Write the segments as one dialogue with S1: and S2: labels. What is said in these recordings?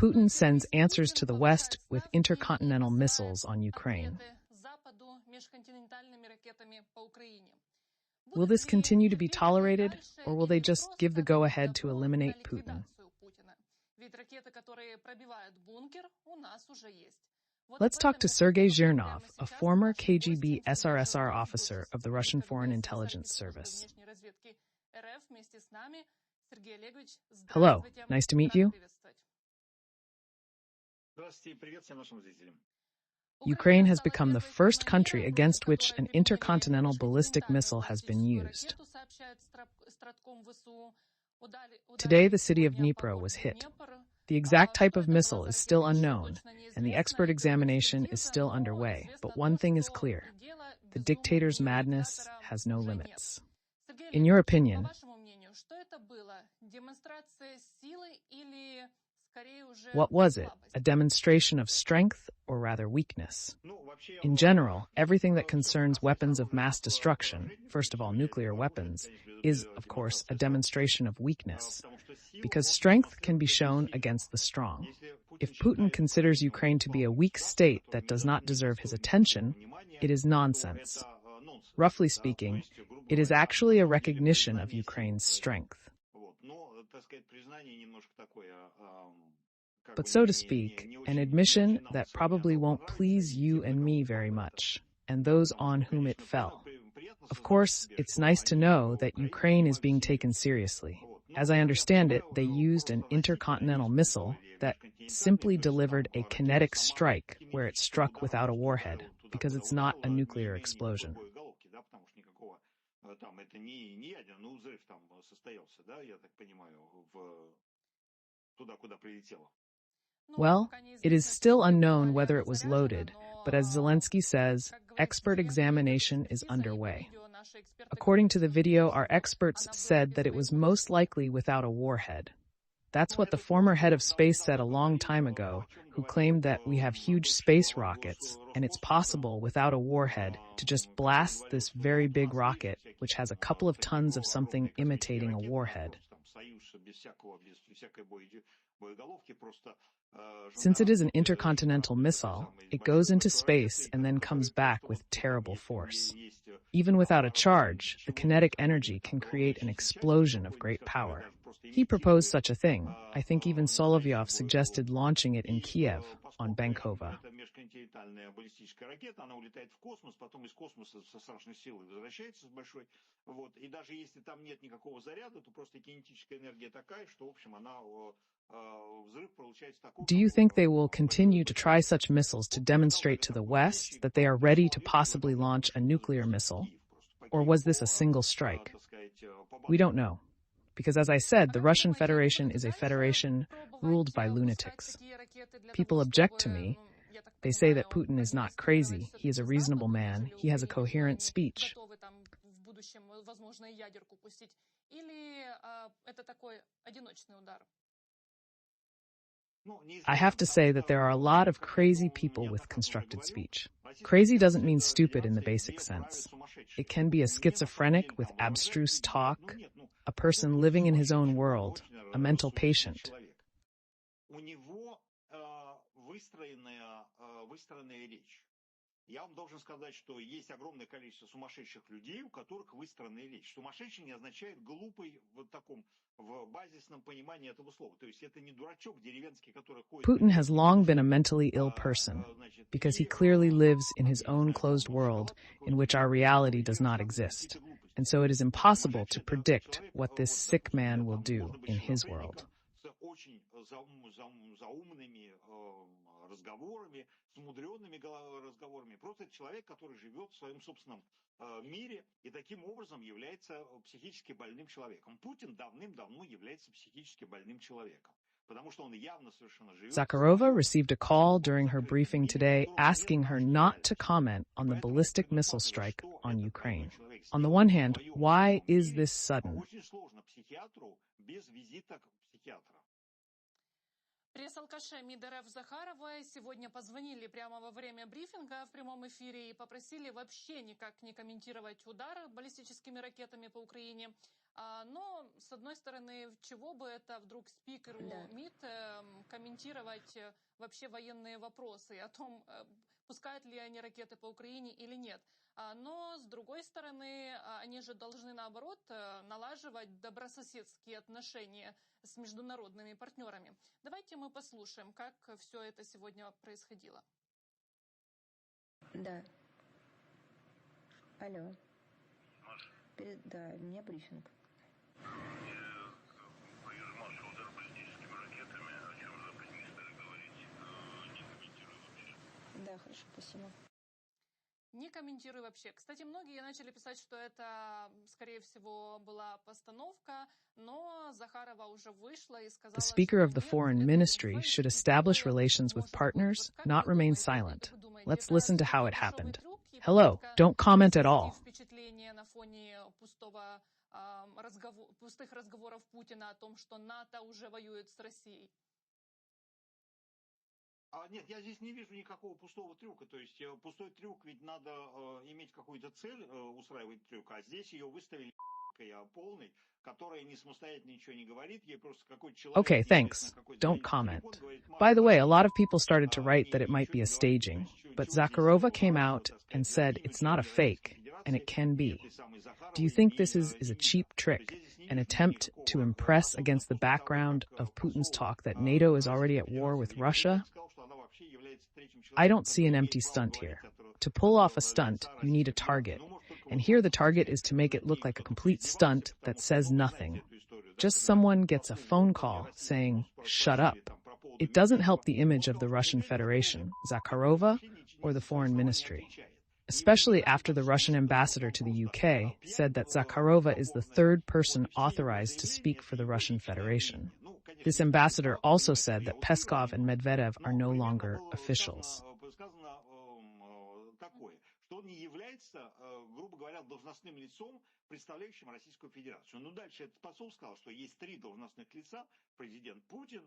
S1: Putin sends answers to the West with intercontinental missiles on Ukraine. Will this continue to be tolerated, or will they just give the go-ahead to eliminate Putin? Let's talk to Sergei Zhirnov, a former KGB SRSR officer of the Russian Foreign Intelligence Service. Hello, nice to meet you. Ukraine has become the first country against which an intercontinental ballistic missile has been used. Today, the city of Dnipro was hit. The exact type of missile is still unknown, and the expert examination is still underway. But one thing is clear: the dictator's madness has no limits. In your opinion, what was it? A demonstration of strength, or rather weakness? In general, everything that concerns weapons of mass destruction, first of all nuclear weapons, is, of course, a demonstration of weakness, because strength can be shown against the strong. If Putin considers Ukraine to be a weak state that does not deserve his attention, it is nonsense. Roughly speaking, it is actually a recognition of Ukraine's strength. But so to speak, an admission that probably won't please you and me very much, and those on whom it fell. Of course, it's nice to know that Ukraine is being taken seriously. As I understand it, they used an intercontinental missile that simply delivered a kinetic strike where it struck without a warhead, because it's not a nuclear explosion. Well, it is still unknown whether it was loaded, but as Zelensky says, expert examination is underway. According to the video, our experts said that it was most likely without a warhead. That's what the former head of space said a long time ago, who claimed that we have huge space rockets, and it's possible without a warhead to just blast this very big rocket, which has a couple of tons of something imitating a warhead. Since it is an intercontinental missile, it goes into space and then comes back with terrible force. Even without a charge, the kinetic energy can create an explosion of great power. He proposed such a thing. I think even Solovyov suggested launching it in Kiev, on Bankova. Do you think they will continue to try such missiles to demonstrate to the West that they are ready to possibly launch a nuclear missile? Or was this a single strike? We don't know. Because as I said, the Russian Federation is a federation ruled by lunatics. People object to me. They say that Putin is not crazy. He is a reasonable man. He has a coherent speech. I have to say that there are a lot of crazy people with constructed speech. Crazy doesn't mean stupid in the basic sense. It can be a schizophrenic with abstruse talk, a person living in his own world, a mental patient.
S2: Я вам должен сказать, что есть огромное количество сумасшедших людей, у которых выстроенная речь. Сумасшедший не означает глупый в таком, в базисном понимании этого слова. То есть это не дурачок деревенский, который ходит...
S1: Putin has long been a mentally ill person, because he clearly lives in his own closed world in which our reality does not exist. And so it is impossible to predict what this sick man will do in his world.
S2: Разговорами, с умудренными разговорами. Просто человек, который живет в своем собственном мире и таким образом является психически больным человеком. Путин давным-давно является психически больным человеком, потому что он явно совершенно живет.
S1: Zakharova received a call during her briefing today asking her not to comment on the ballistic missile strike on Ukraine. On the one hand, why is this sudden?
S2: Очень сложно психиатру без визита к психиатру.
S3: Пресс-алкаше МИД РФ Захаровой сегодня позвонили прямо во время брифинга в прямом эфире и попросили вообще никак не комментировать удар баллистическими ракетами по Украине. Но, с одной стороны, чего бы это вдруг спикеру МИД комментировать вообще военные вопросы о том, пускают ли они ракеты по Украине или нет. Но, с другой стороны, они же должны, наоборот, налаживать добрососедские отношения с международными партнерами. Давайте мы послушаем, как все это сегодня происходило.
S4: Да. Алло. Да, у меня брифинг. Да, хорошо, спасибо.
S3: Не комментирую вообще. Кстати, многие начали писать, что это, скорее всего, была постановка, но Захарова уже вышла и сказала,
S1: The Speaker of the Foreign Ministry should establish relations with partners, not remain silent. Let's listen to how it happened. Hello, don't comment at all.
S3: Впечатление на фоне пустых разговоров Путина о том, что НАТО уже воюет с Россией.
S2: Нет, я здесь не вижу никакого пустого трюка. То есть пустой трюк, ведь надо иметь какую-то цель, устраивать трюк, а здесь ее выставили полный, которая не самостоятельно ничего не говорит, ей просто какой-то человек...
S1: Okay, thanks. Don't comment. By the way, a lot of people started to write that it might be a staging, but Zakharova came out and said it's not a fake, and it can be. Do you think this is a cheap trick, an attempt to impress against the background of Putin's talk that NATO is already at war with Russia? I don't see an empty stunt here. To pull off a stunt, you need a target. And here the target is to make it look like a complete stunt that says nothing. Just someone gets a phone call saying, shut up. It doesn't help the image of the Russian Federation, Zakharova, or the Foreign Ministry. Especially after the Russian ambassador to the UK said that Zakharova is the third person authorized to speak for the Russian Federation. This ambassador also said that Peskov and Medvedev are no longer officials.
S2: Он не является, грубо говоря, должностным лицом, представляющим Российскую Федерацию. Ну, дальше этот посол сказал, что есть три должностных лица: президент Путин,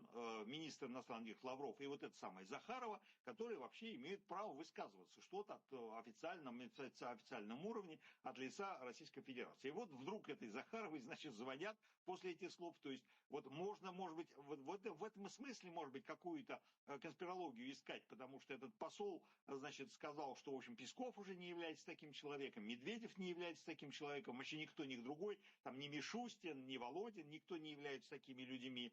S2: министр иностранных дел Лавров и вот это самое Захарова, которые вообще имеют право высказываться что-то от официальном уровне от лица Российской Федерации. И вот вдруг этой Захаровой, значит, звонят после этих слов. То есть вот можно, может быть, вот в этом смысле, может быть, какую-то конспирологию искать, потому что этот посол, значит, сказал, что, в общем, Песков уже не является таким человеком, Медведев не является таким человеком, вообще никто, ни другой, там ни Мишустин, ни Володин, никто не является такими людьми.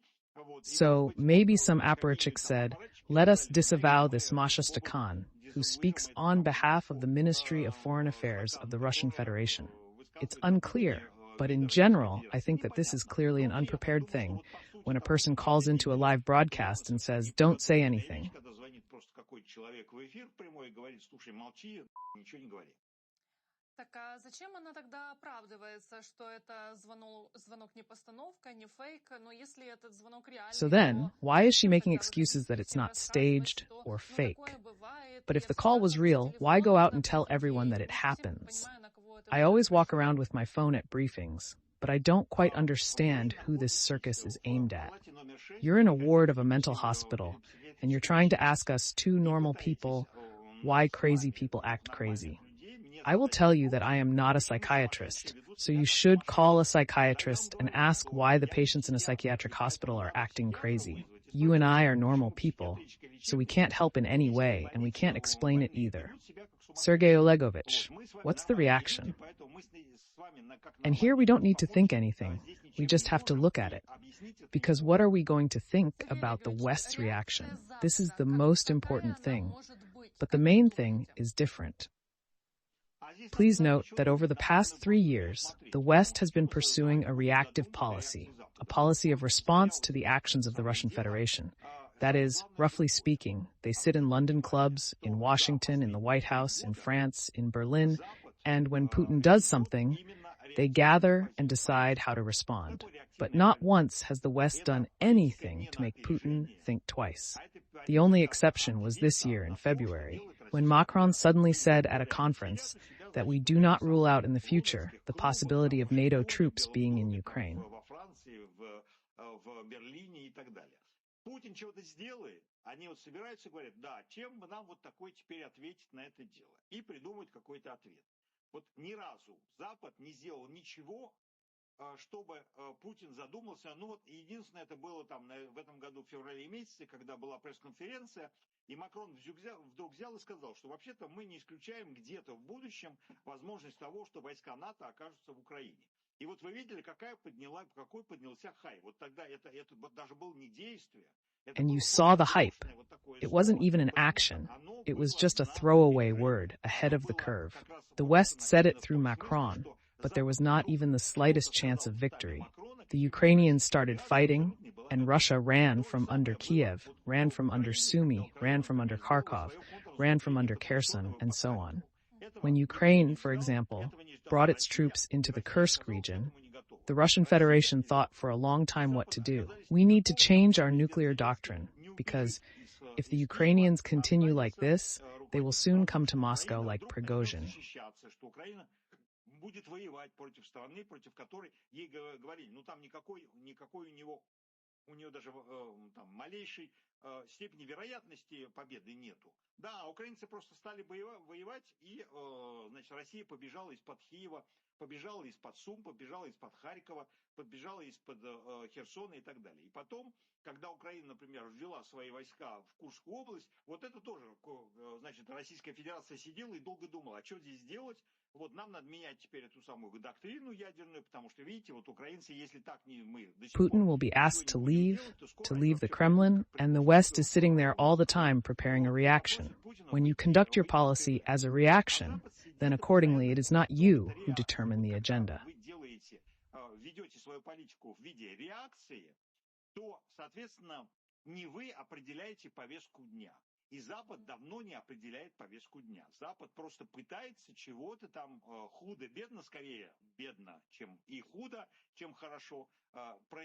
S1: So maybe some apparatchik said, let us disavow this Masha Stakhan, who speaks on behalf of the Ministry of Foreign Affairs of the Russian Federation. It's unclear, but in general, I think that this is clearly an unprepared thing when a person calls into a live broadcast and says, don't say anything.
S3: Так а зачем она тогда оправдывается, что это звонок не постановка, не фейк, но если этот звонок реальный...
S1: So then, why is she making excuses that it's not staged or fake? But if the call was real, why go out and tell everyone that it happens? I always walk around with my phone at briefings, but I don't quite understand who this circus is aimed at. You're in a ward of a mental hospital, and you're trying to ask us two normal people why crazy people act crazy. I will tell you that I am not a psychiatrist, so you should call a psychiatrist and ask why the patients in a psychiatric hospital are acting crazy. You and I are normal people, so we can't help in any way, and we can't explain it either. Sergei Olegovich, what's the reaction? And here we don't need to think anything. We just have to look at it. Because what are we going to think about the West's reaction? This is the most important thing. But the main thing is different. Please note that over the past 3 years, the West has been pursuing a reactive policy, a policy of response to the actions of the Russian Federation. That is, roughly speaking, they sit in London clubs, in Washington, in the White House, in France, in Berlin, and when Putin does something, they gather and decide how to respond. But not once has the West done anything to make Putin think twice. The only exception was this year in February, when Macron suddenly said at a conference that we do not rule out in the future the possibility of NATO troops being in Ukraine.
S2: Путин чего-то сделает, они вот собираются и говорят, да, чем бы нам вот такой теперь ответить на это дело? И придумают какой-то ответ. Вот ни разу Запад не сделал ничего, чтобы Путин задумался. Ну вот единственное, это было там в этом году в феврале месяце, когда была пресс-конференция, и Макрон вдруг взял и сказал, что вообще-то мы не исключаем где-то в будущем возможность того, что войска НАТО окажутся в Украине. И вот вы видели, какой поднялся хайп. Вот тогда это даже было не действие.
S1: And you saw the hype. It wasn't even an action. It was just a throwaway word ahead of the curve. The West said it through Macron, but there was not even the slightest chance of victory. The Ukrainians started fighting, and Russia ran from under Kiev, ran from under Sumy, ran from under Kharkov, ran from under Kherson, and so on. When Ukraine, for example, brought its troops into the Kursk region, the Russian Federation thought for a long time what to do. We need to change our nuclear doctrine, because if the Ukrainians continue like this, they will soon come to Moscow like Prigozhin.
S2: Будет воевать против страны, против которой ей говорили, ну там никакой у нее даже там малейшей степени вероятности победы нету. Да, украинцы просто стали воевать, и, значит, Россия побежала из-под Киева, побежала из-под Сум, побежала из-под Харькова, побежала из-под Херсона и так далее. И потом, когда Украина, например, ввела свои войска в Курскую область, вот это тоже, значит, Российская Федерация сидела и долго думала, а что здесь делать? Вот нам надо менять теперь эту самую доктрину ядерную, потому что, видите, вот украинцы, если так не мы...
S1: Putin will be asked to leave the Kremlin, and the West is sitting there all the time preparing a reaction. When you conduct your policy as a reaction, then accordingly it is not you who determine the agenda.
S2: Ведете свою политику в виде реакции, то, соответственно, не вы определяете повестку дня. И Запад давно не определяет повестку дня. Запад просто пытается чего-то там худо-бедно, скорее бедно, чем и худо, чем хорошо.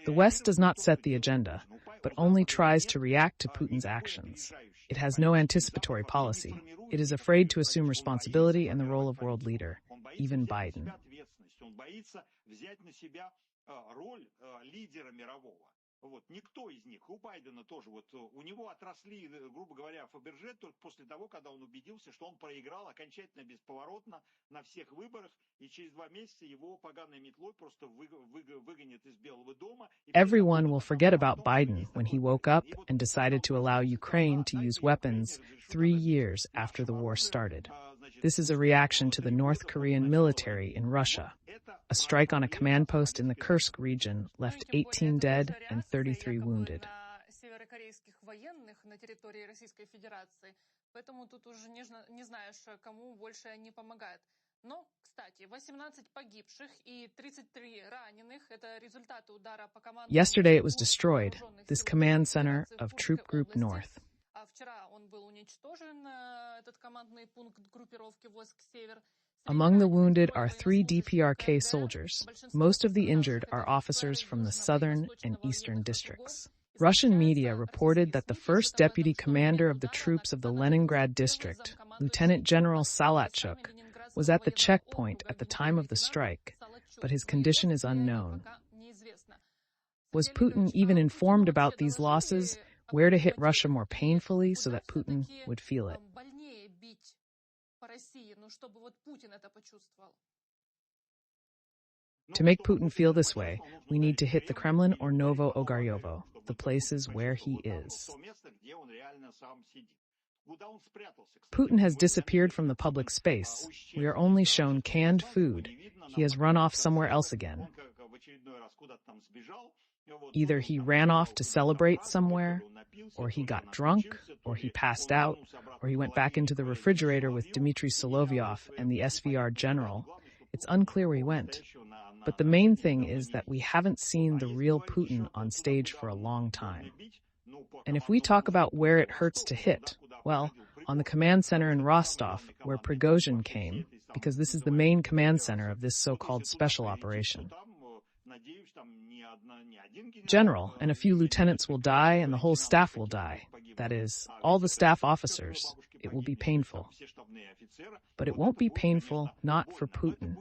S1: The West does not set the agenda, but only tries to react to Putin's actions. It has no anticipatory policy. It is afraid to assume responsibility and the role of world leader, even Biden.
S2: Он боится взять на себя роль лидера мирового. Вот, никто из них, у Байдена тоже, вот у него отросли, грубо говоря, Фаберже только после того, когда он убедился, что он проиграл окончательно бесповоротно на всех выборах, и через 2 месяца его поганой метлой просто выгонят из Белого дома.
S1: Everyone will forget about Biden when he woke up and decided to allow Ukraine to use weapons 3 years after the war started. This is a reaction to the North Korean military in Russia. A strike on a command post in the Kursk region left 18 dead and 33 wounded.
S3: Северокорейских военных на территории Российской Федерации, поэтому тут уже не знаешь, кому больше они помогают. Но, кстати, 18 погибших и 33 раненых – это результаты удара по команду.
S1: Yesterday it was destroyed, this command center of Troop Group North.
S3: Вчера он был уничтожен, этот командный пункт группировки войск «Север».
S1: Among the wounded are 3 DPRK soldiers. Most of the injured are officers from the southern and eastern districts. Russian media reported that the first deputy commander of the troops of the Leningrad district, Lieutenant General Salatchuk, was at the checkpoint at the time of the strike, but his condition is unknown. Was Putin even informed about these losses, where to hit Russia more painfully so that Putin would feel it? To make Putin feel this way, we need to hit the Kremlin or Novo Ogaryovo, the places where he is. Putin has disappeared from the public space. We are only shown canned food. He has run off somewhere else again. Either he ran off to celebrate somewhere, or he got drunk, or he passed out, or he went back into the refrigerator with Dmitry Solovyov and the SVR general. It's unclear where he went. But the main thing is that we haven't seen the real Putin on stage for a long time. And if we talk about where it hurts to hit, well, on the command center in Rostov, where Prigozhin came, because this is the main command center of this so-called special operation. General and a few lieutenants will die and the whole staff will die. That is, all the staff officers. It will be painful. But it won't be painful, not for Putin.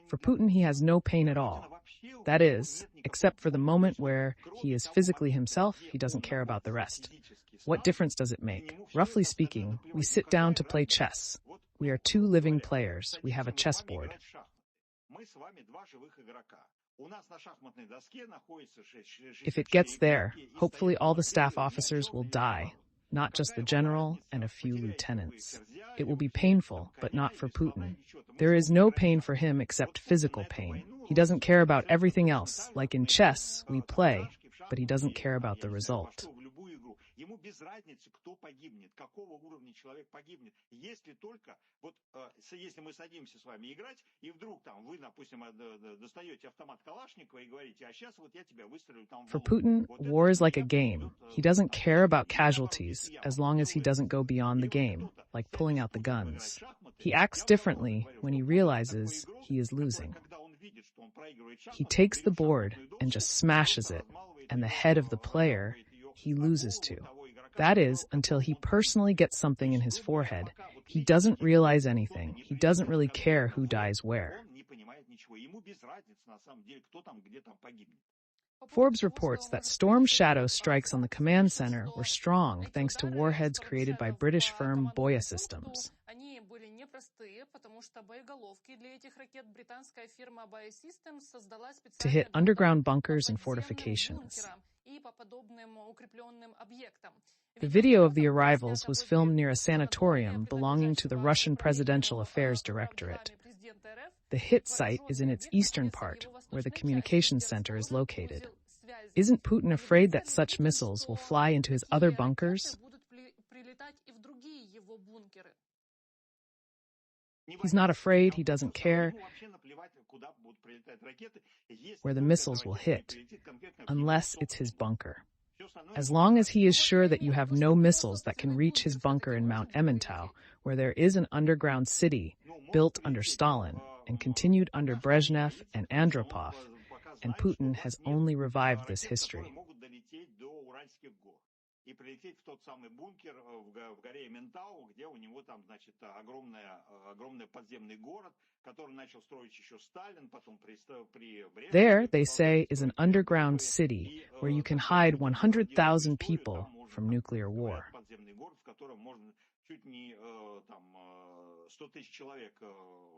S1: For Putin, he has no pain at all. That is, except for the moment where he is physically himself, he doesn't care about the rest. What difference does it make? Roughly speaking, we sit down to play chess. We are 2 living players. We have a chessboard. If it gets there, hopefully all the staff officers will die, not just the general and a few lieutenants. It will be painful, but not for Putin. There is no pain for him except physical pain. He doesn't care about everything else. Like in chess, we play, but he doesn't care about the result.
S2: Ему без разницы, кто погибнет, какого уровня человек погибнет, если только, вот, если мы садимся с вами играть, и вдруг там вы, допустим, достаете автомат Калашникова и говорите, а сейчас вот я тебя выстрелю там.
S1: For Putin, war is like a game. He doesn't care about casualties as long as he doesn't go beyond the game, like pulling out the guns. He acts differently when he realizes he is losing. He takes the board and just smashes it, and the head of the player he loses to. That is, until he personally gets something in his forehead. He doesn't realize anything. He doesn't really care who dies where. Forbes reports that storm shadow strikes on the command center were strong thanks to warheads created by British firm Boya Systems. To hit underground bunkers and fortifications. The video of the arrivals was filmed near a sanatorium belonging to the Russian Presidential Affairs Directorate. The hit site is in its eastern part, where the communications center is located. Isn't Putin afraid that such missiles will fly into his other bunkers? He's not afraid, he doesn't care where the missiles will hit, unless it's his bunker. As long as he is sure that you have no missiles that can reach his bunker in Mount Emmental, where there is an underground city built under Stalin and continued under Brezhnev and Andropov, and Putin has only revived this history.
S2: И прилететь в тот самый бункер в горе Эмментау, где у него там, значит, огромный подземный город, который начал строить еще Сталин, потом при
S1: There, they say, is an underground city where you can hide 100,000 people from nuclear war.
S2: Подземный город, в котором можно чуть не там 100 тысяч человек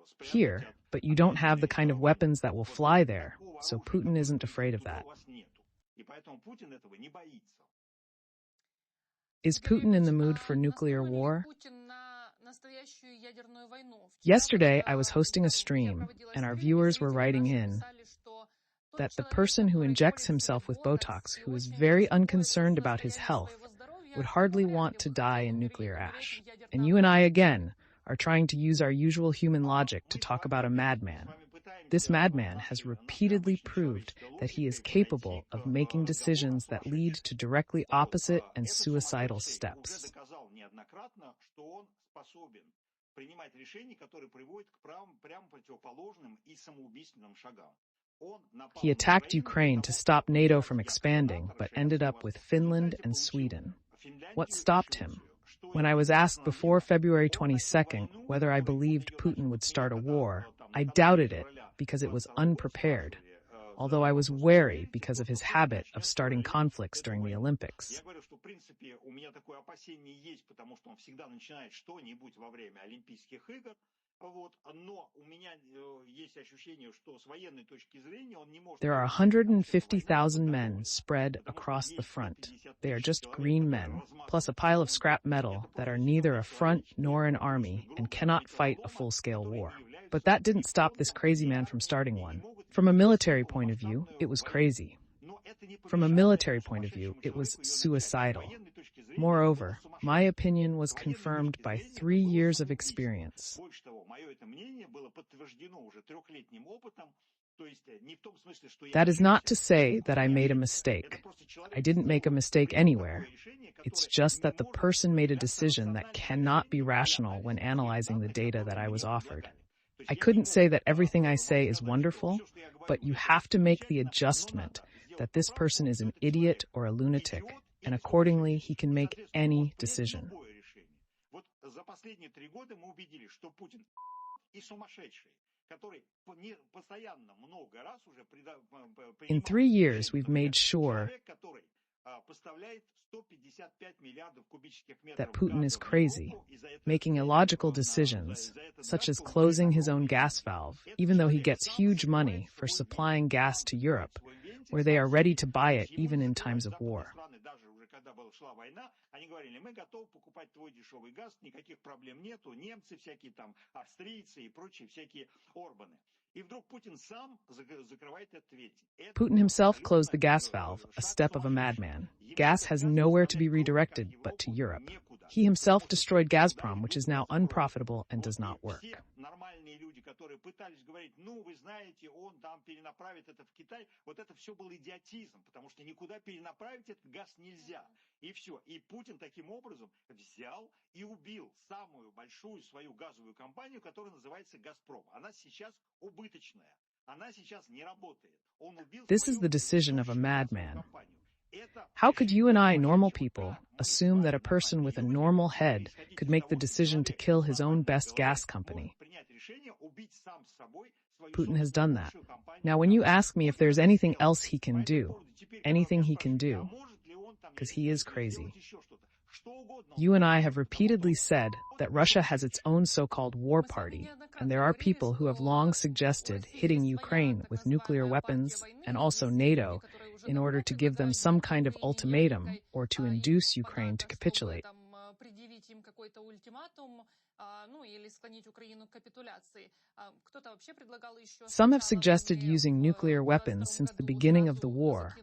S2: спрятать.
S1: Here, but you don't have the kind of weapons that will fly there, so Putin isn't afraid of that.
S2: И поэтому Путин этого не боится.
S1: Is Putin in the mood for nuclear war? Yesterday, I was hosting a stream, and our viewers were writing in that the person who injects himself with Botox, who is very unconcerned about his health, would hardly want to die in nuclear ash. And you and I, again, are trying to use our usual human logic to talk about a madman. This madman has repeatedly proved that he is capable of making decisions that lead to directly opposite and suicidal steps. He attacked Ukraine to stop NATO from expanding, but ended up with Finland and Sweden. What stopped him? When I was asked before February 22nd whether I believed Putin would start a war, I doubted it because it was unprepared, although I was wary because of his habit of starting conflicts during the Olympics. There are 150,000 men spread across the front. They are just green men, plus a pile of scrap metal that are neither a front nor an army and cannot fight a full-scale war. But that didn't stop this crazy man from starting one. From a military point of view, it was crazy. From a military point of view, it was suicidal. Moreover, my opinion was confirmed by 3 years of experience. That is not to say that I made a mistake. I didn't make a mistake anywhere. It's just that the person made a decision that cannot be rational when analyzing the data that I was offered. I couldn't say that everything I say is wonderful, but you have to make the adjustment that this person is an idiot or a lunatic, and accordingly, he can make any decision. In 3 years, we've made sure that Putin is crazy, making illogical decisions, such as closing his own gas valve, even though he gets huge money for supplying gas to Europe, where they are ready to buy it even in times of war.
S2: Они говорили, мы готовы покупать твой дешевый газ, никаких проблем нету, немцы всякие там, австрийцы и прочие всякие Орбаны. И вдруг Путин сам закрывает этот ветер.
S1: Putin himself closed the gas valve, a step of a madman. Gas has nowhere to be redirected but to Europe. He himself destroyed Gazprom, which is now unprofitable and does not work.
S2: Нормальные люди, которые пытались говорить, ну, вы знаете, он там перенаправит это в Китай, вот это все был идиотизм, потому что никуда перенаправить этот газ нельзя. И все. И Путин таким образом взял и убил самую большую свою газовую компанию, которая называется «Газпром». Она сейчас убыточная. Она сейчас не работает. Он убил
S1: This is the decision of a madman. How could you and I, normal people, assume that a person with a normal head could make the decision to kill his own best gas company? Putin has done that. Now, when you ask me if there's anything else he can do, because he is crazy. You and I have repeatedly said that Russia has its own so-called war party, and there are people who have long suggested hitting Ukraine with nuclear weapons and also NATO in order to give them some kind of ultimatum or to induce Ukraine to capitulate. Some have suggested using nuclear weapons since the beginning of the war,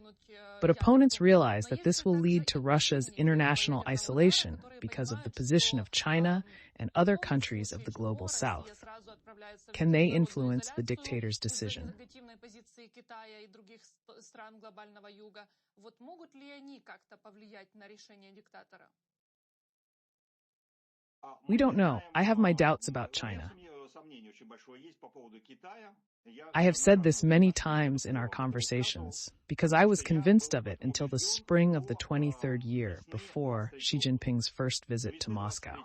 S1: but opponents realize that this will lead to Russia's international isolation because of the position of China and other countries of the global south. Can they influence the dictator's decision? We don't know. I have my doubts about China. I have said this many times in our conversations because I was convinced of it until the spring of the 23rd year before Xi Jinping's first visit to Moscow.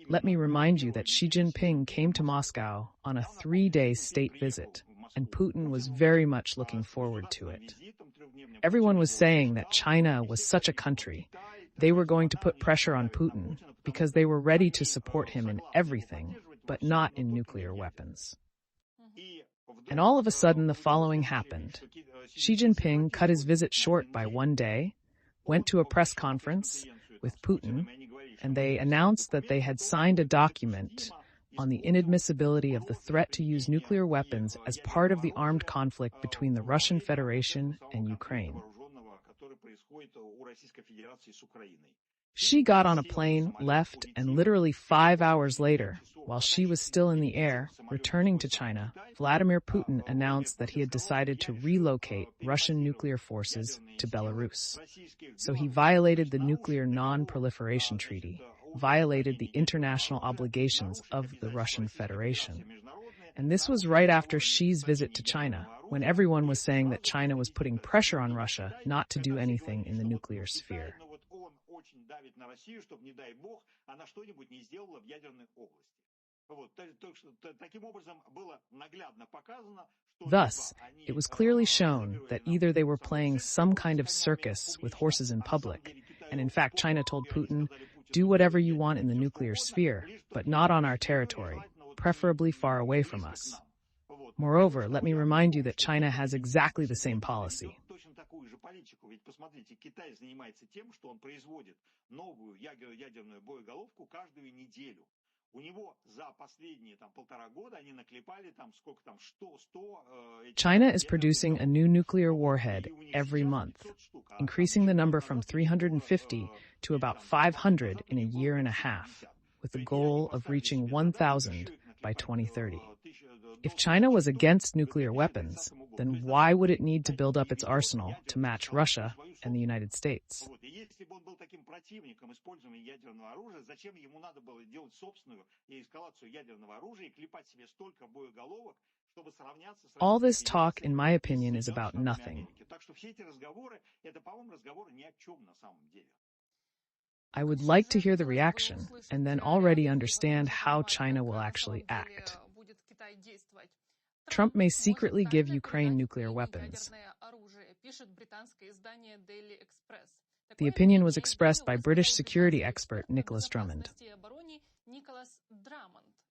S1: Let me remind you that Xi Jinping came to Moscow on a 3-day state visit, and Putin was very much looking forward to it. Everyone was saying that China was such a country. They were going to put pressure on Putin because they were ready to support him in everything, but not in nuclear weapons. And all of a sudden, the following happened. Xi Jinping cut his visit short by 1 day, went to a press conference with Putin, and they announced that they had signed a document on the inadmissibility of the threat to use nuclear weapons as part of the armed conflict between the Russian Federation and Ukraine. Xi got on a plane, left, and literally 5 hours later, while Xi was still in the air, returning to China, Vladimir Putin announced that he had decided to relocate Russian nuclear forces to Belarus. So he violated the Nuclear Non-Proliferation Treaty, violated the international obligations of the Russian Federation. And this was right after Xi's visit to China, when everyone was saying that China was putting pressure on Russia not to do anything in the nuclear sphere. Thus, it was clearly shown that either they were playing some kind of circus with horses in public, and in fact China told Putin, do whatever you want in the nuclear sphere, but not on our territory, preferably far away from us. Moreover, let me remind you that China has exactly the same policy.
S2: Ведь посмотрите, Китай занимается тем, что он производит новую ядерную боеголовку каждую неделю. У него за последние 1,5 года они наклепали сколько 100.
S1: China is producing a new nuclear warhead every month, increasing the number from 350 to about 500 in a year and a half, with the goal of reaching 1,000 by 2030. If China was against nuclear weapons, then why would it need to build up its arsenal to match Russia and the United States? All this talk, in my opinion, is about nothing. I would like to hear the reaction and then already understand how China will actually act. Trump may secretly give Ukraine nuclear weapons. The opinion was expressed by British security expert Nicholas Drummond.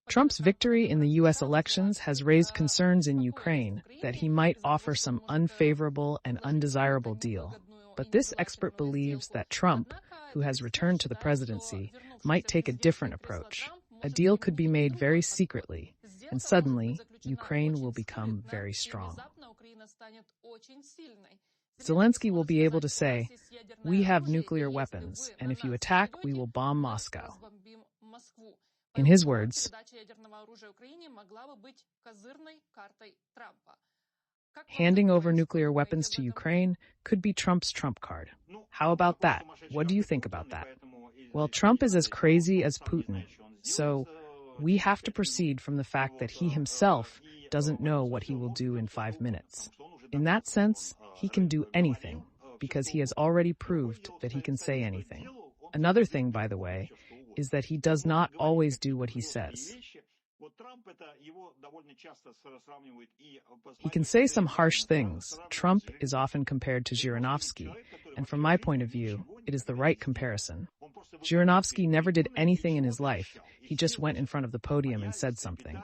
S1: Trump's victory in the U.S. elections has raised concerns in Ukraine that he might offer some unfavorable and undesirable deal. But this expert believes that Trump, who has returned to the presidency, might take a different approach. A deal could be made very secretly, and suddenly, Ukraine will become very strong. Zelensky will be able to say, "We have nuclear weapons, and if you attack, we will bomb Moscow." In his words, handing over nuclear weapons to Ukraine could be Trump's trump card. How about that? What do you think about that? Well, Trump is as crazy as Putin, so we have to proceed from the fact that he himself doesn't know what he will do in 5 minutes. In that sense, he can do anything, because he has already proved that he can say anything. Another thing, by the way, is that he does not always do what he says. He can say some harsh things. Trump is often compared to Zhirinovsky, and from my point of view, it is the right comparison. Zhirinovsky never did anything in his life. He just went in front of the podium and said something.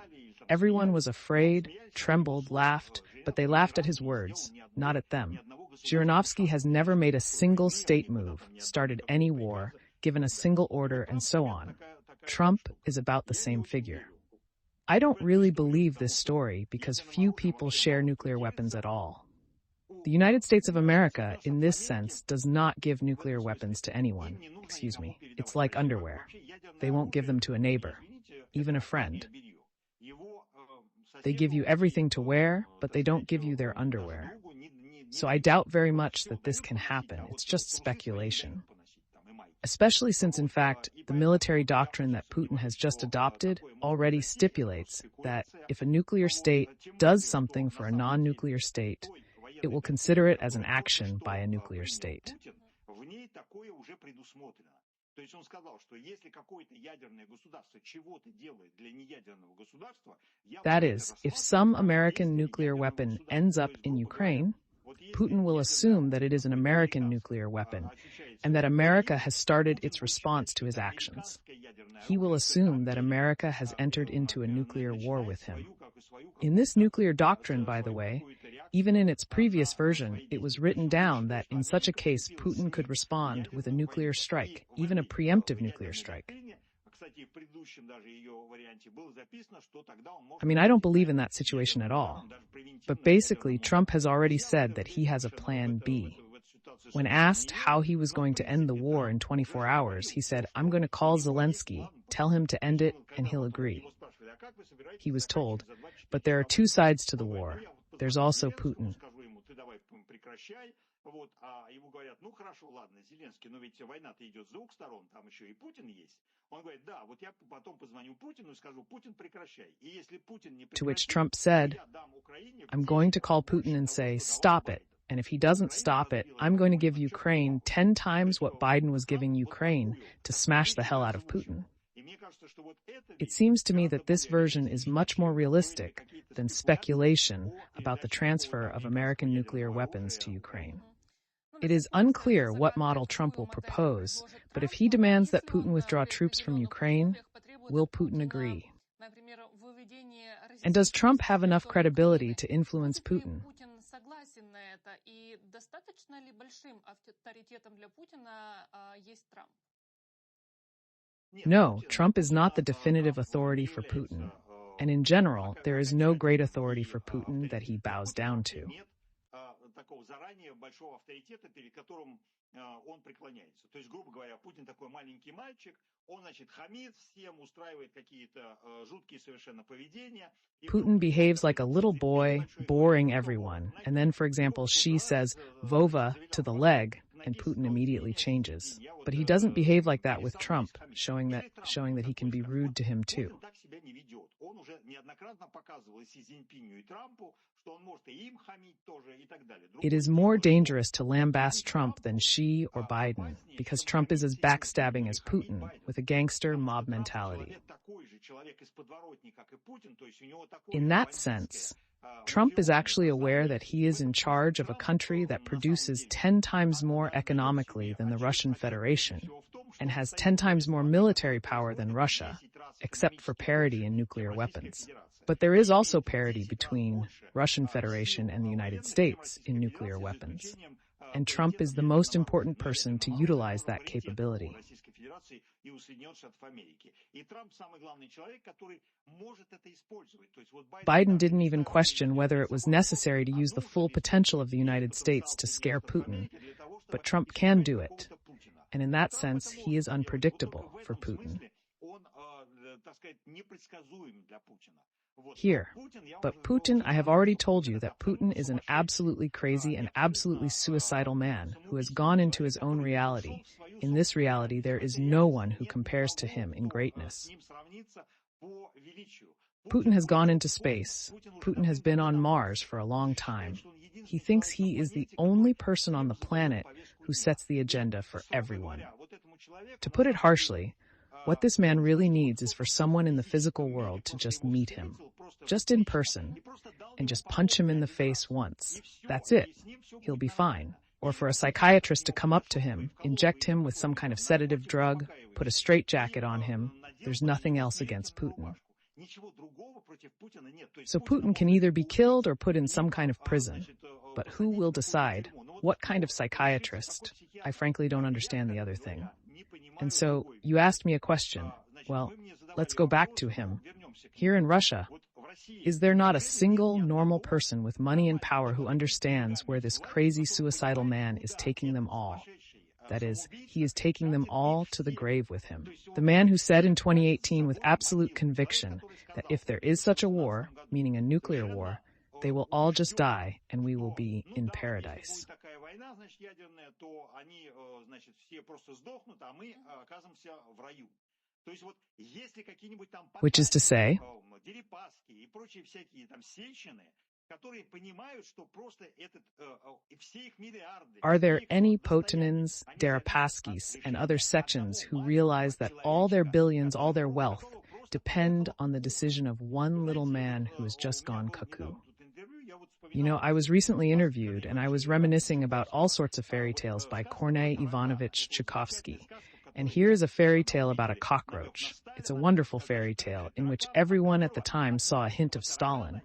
S1: Everyone was afraid, trembled, laughed, but they laughed at his words, not at them. Zhirinovsky has never made a single state move, started any war, given a single order, and so on. Trump is about the same figure. I don't really believe this story because few people share nuclear weapons at all. The United States of America, in this sense, does not give nuclear weapons to anyone. It's like underwear. They won't give them to a neighbor, even a friend. They give you everything to wear, but they don't give you their underwear. So I doubt very much that this can happen. It's just speculation. Especially since, in fact, the military doctrine that Putin has just adopted already stipulates that if a nuclear state does something for a non-nuclear state, it will consider it as an action by a nuclear state. That is, if some American nuclear weapon ends up in Ukraine, Putin will assume that it is an American nuclear weapon and that America has started its response to his actions. He will assume that America has entered into a nuclear war with him. In this nuclear doctrine, by the way, even in its previous version, it was written down that in such a case, Putin could respond with a nuclear strike, even a preemptive nuclear strike. I don't believe in that situation at all. But basically, Trump has already said that he has a plan B. When asked how he was going to end the war in 24 hours, he said, "I'm going to call Zelensky, tell him to end it, and he'll agree." He was told, but there are two sides to the war. There's also Putin. To which Trump said, "I'm going to call Putin and say, stop it. And if he doesn't stop it, I'm going to give Ukraine 10 times what Biden was giving Ukraine to smash the hell out of Putin." It seems to me that this version is much more realistic than speculation about the transfer of American nuclear weapons to Ukraine. It is unclear what model Trump will propose, but if he demands that Putin withdraw troops from Ukraine, will Putin agree? And does Trump have enough credibility to influence Putin? No, Trump is not the definitive authority for Putin. And in general, there is no great authority for Putin that he bows down to. Putin behaves like a little boy, boring everyone. And then, for example, she says, "Vova," to the leg, and Putin immediately changes. But he doesn't behave like that with Trump, showing that he can be rude to him too. It is more dangerous to lambaste Trump than Xi or Biden, because Trump is as backstabbing as Putin, with a gangster mob mentality. In that sense, Trump is actually aware that he is in charge of a country that produces 10 times more economically than the Russian Federation and has 10 times more military power than Russia, except for parity in nuclear weapons. But there is also parity between Russian Federation and the United States in nuclear weapons. And Trump is the most important person to utilize that capability. Biden didn't even question whether it was necessary to use the full potential of the United States to scare Putin, but Trump can do it. And in that sense, he is unpredictable for Putin. Here. But Putin, I have already told you that Putin is an absolutely crazy and absolutely suicidal man who has gone into his own reality. In this reality, there is no one who compares to him in greatness. Putin has gone into space. Putin has been on Mars for a long time. He thinks he is the only person on the planet who sets the agenda for everyone. To put it harshly, what this man really needs is for someone in the physical world to just meet him, just in person, and just punch him in the face once. That's it. He'll be fine. Or for a psychiatrist to come up to him, inject him with some kind of sedative drug, put a straitjacket on him. There's nothing else against Putin. So Putin can either be killed or put in some kind of prison. But who will decide? What kind of psychiatrist? I frankly don't understand the other thing. And so, you asked me a question. Well, let's go back to him. Here in Russia, is there not a single normal person with money and power who understands where this crazy suicidal man is taking them all? That is, he is taking them all to the grave with him. The man who said in 2018 with absolute conviction that if there is such a war, meaning a nuclear war, they will all just die and we will be in paradise. Which is to say, are there any Putinins, Deripaskis, and other sections who realize that all their billions, all their wealth, depend on the decision of one little man who has just gone cuckoo? You know, I was recently interviewed, and I was reminiscing about all sorts of fairy tales by Kornei Ivanovich Tchaikovsky. And here is a fairy tale about a cockroach. It's a wonderful fairy tale in which everyone at the time saw a hint of Stalin.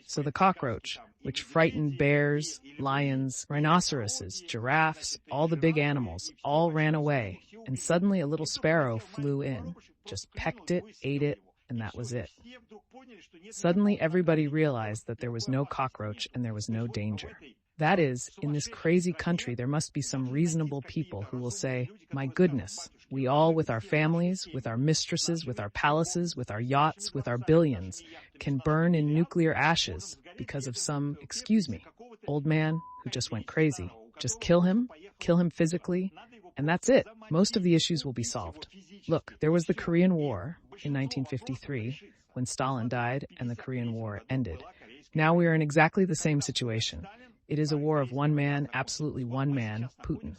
S1: So the cockroach, which frightened bears, lions, rhinoceroses, giraffes, all the big animals, all ran away, and suddenly a little sparrow flew in, just pecked it, ate it, and that was it. Suddenly everybody realized that there was no cockroach and there was no danger. That is, in this crazy country there must be some reasonable people who will say, my goodness, we all with our families, with our mistresses, with our palaces, with our yachts, with our billions, can burn in nuclear ashes because of some, excuse me, old man who just went crazy. Just kill him physically, and that's it. Most of the issues will be solved. Look, there was the Korean War in 1953 when Stalin died and the Korean War ended. Now we are in exactly the same situation. It is a war of one man, absolutely one man, Putin.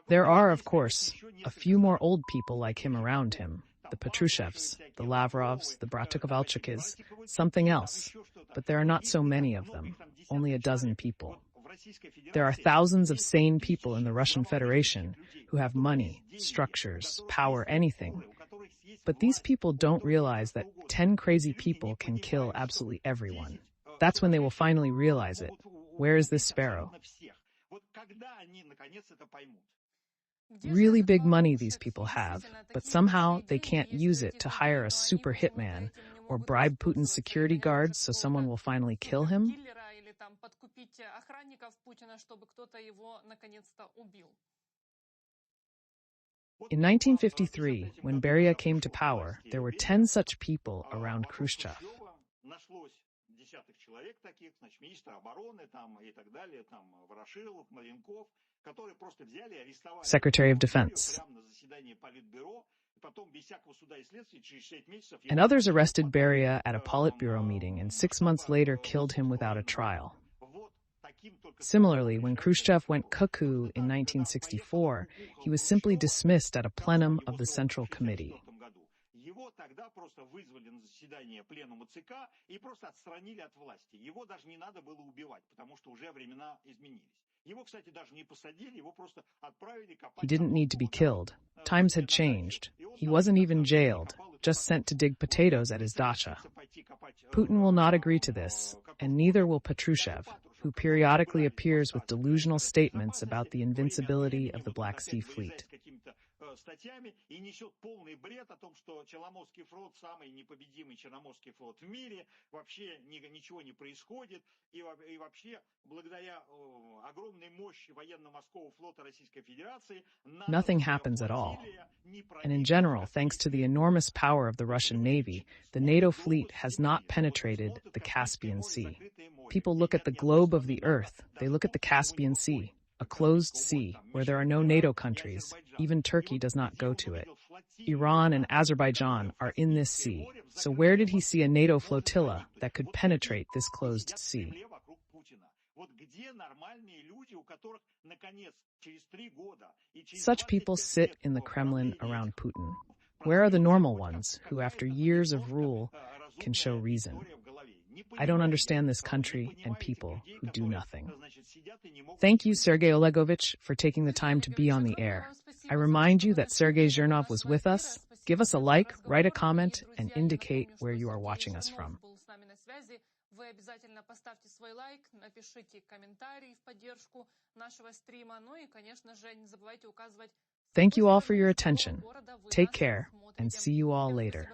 S1: There are, of course, a few more old people like him around him. The Patrushevs, the Lavrovs, the Bratukovalchukis, something else. But there are not so many of them, only a dozen people. There are thousands of sane people in the Russian Federation who have money, structures, power, anything. But these people don't realize that 10 crazy people can kill absolutely everyone. That's when they will finally realize it. Where is this sparrow? Really big money these people have, but somehow they can't use it to hire a super hitman or bribe Putin's security guards so someone will finally kill him. In 1953, when Beria came to power, there were 10 such people around Khrushchev. Secretary of Defense. And others arrested Beria at a Politburo meeting and 6 months later killed him without a trial. Similarly, when Khrushchev went cuckoo in 1964, he was simply dismissed at a plenum of the Central Committee.
S2: его тогда просто вызвали на заседание пленума ЦК и просто отстранили от власти. Его даже не надо было убивать, потому что уже времена изменились. Его, кстати, даже не посадили, его просто отправили копать.
S1: He didn't need to be killed. Times had changed. He wasn't even jailed, just sent to dig potatoes at his dacha. Putin will not agree to this, and neither will Patrushev, who periodically appears with delusional statements about the invincibility of the Black Sea Fleet.
S2: Статьями и несет полный бред о том, что Черноморский флот самый непобедимый Черноморский флот в мире, вообще ничего не происходит, и вообще благодаря огромной мощи военно-морского флота Российской Федерации
S1: nothing happens at all. And in general, thanks to the enormous power of the Russian Navy, the NATO fleet has not penetrated the Caspian Sea. People look at the globe of the Earth, they look at the Caspian Sea, a closed sea where there are no NATO countries. Even Turkey does not go to it. Iran and Azerbaijan are in this sea. So where did he see a NATO flotilla that could penetrate this closed sea? Such people sit in the Kremlin around Putin. Where are the normal ones who, after years of rule, can show reason? I don't understand this country and people who do nothing. Thank you, Sergei Olegovich, for taking the time to be on the air. I remind you that Sergei Zhernov was with us. Give us a like, write a comment, and indicate where you are watching us from.
S3: Вы обязательно поставьте свой лайк, напишите комментарий в поддержку нашего стрима, ну и, конечно же, не забывайте указывать.
S1: Thank you all for your attention. Take care, and see you all later.